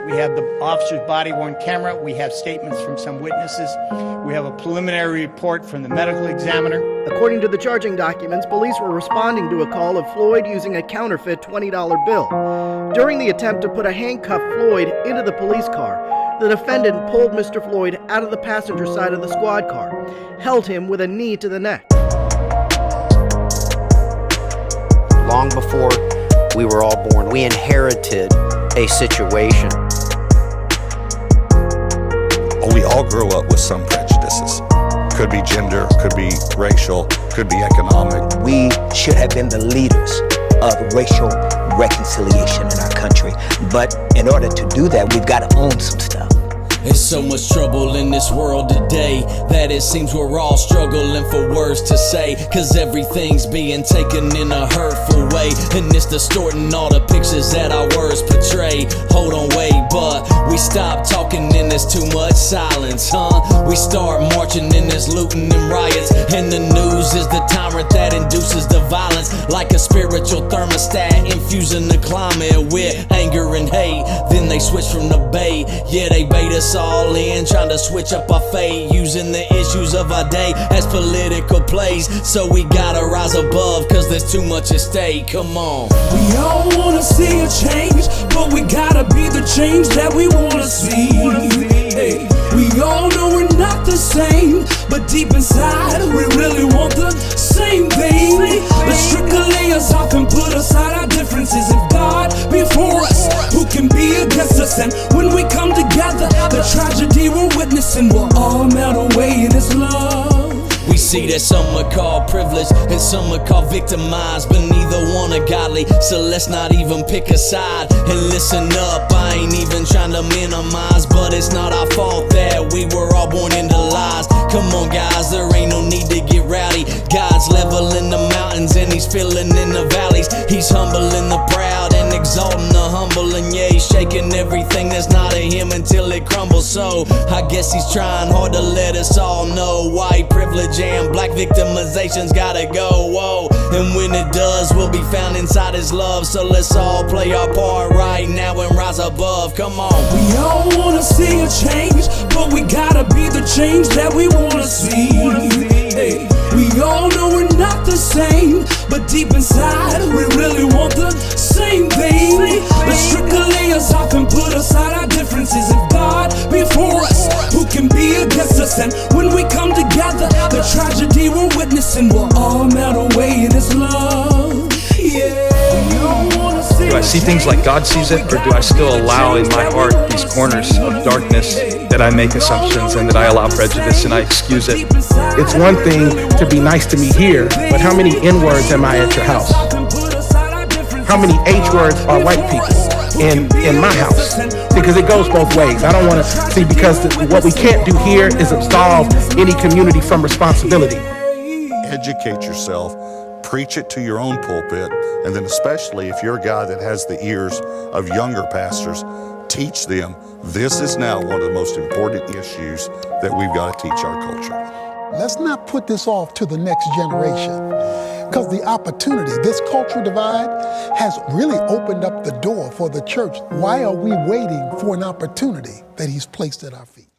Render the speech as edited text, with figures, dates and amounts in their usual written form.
We have the officer's body-worn camera. We have statements from some witnesses. We have a preliminary report from the medical examiner. According to the charging documents, police were responding to a call of Floyd using a counterfeit $20 bill. During the attempt to put a handcuffed Floyd into the police car, the defendant pulled Mr. Floyd out of the passenger side of the squad car, held him with a knee to the neck. Long before we were all born, we inherited a situation. We all grow up with some prejudices. Could be gender, could be racial, could be economic. We should have been the leaders of racial reconciliation in our country. But in order to do that, we've got to own some stuff. There's so much trouble in this world today that it seems we're all struggling for words to say, cause everything's being taken in a hurtful way, and it's distorting all the pictures that our words portray. Hold on, wait, but we stop talking and there's too much silence, huh? We start marching and there's looting and riots, and the news is the tyrant that induces the violence, like a spiritual thermostat infusing the climate with anger and hate. Then they switch from the bait, yeah, they bait us all in, trying to switch up our fate, using the issues of our day as political plays. So we gotta rise above, cause there's too much at stake. Come on. We all wanna see a change, but we gotta be the change that we wanna see. Hey, we all know we're not the same, but deep inside we really want the same thing. Let's strictly us off and put aside our differences. If God be for us, who can be against us? And when we come together, the tragedy we're witnessing will all melt away in His love. We see that some are called privileged and some are called victimized, but neither one are godly, so let's not even pick a side. And listen up, I ain't even trying to minimize, but it's not our fault that we were all born into lies. Come on guys, there ain't no need to get rowdy. God's leveling the mountains and He's filling in the valleys. He's humbling the proud and exalting the humble, and yeah, He's shaking everything that's not of Him until it crumbles. So I guess He's trying hard to let us all know white privilege and black victimization's gotta go, whoa. And when it does, we'll be found inside His love. So let's all play our part right now and rise above. Come on. We all wanna see a change, but we gotta be the change that we wanna see. Hey, we all know we're not the same, but deep inside we really want the same thing. Let's strictly us off and put aside our differences. If God be for us, who can be against us? And when we come together, the tragedy we're witnessing will all melt away in His love. Yeah. Do I see things like God sees it, or do I still allow in my heart these corners of darkness that I make assumptions and that I allow prejudice and I excuse it? It's one thing to be nice to me here, but how many N-words am I at your house? How many H-words are white people in my house? Because it goes both ways. I don't want to see, because what we can't do here is absolve any community from responsibility. Educate yourself, preach it to your own pulpit, and then especially if you're a guy that has the ears of younger pastors, teach them this is now one of the most important issues that we've got to teach our culture. Let's not put this off to the next generation, because the opportunity, this cultural divide, has really opened up the door for the church. Why are we waiting for an opportunity that He's placed at our feet?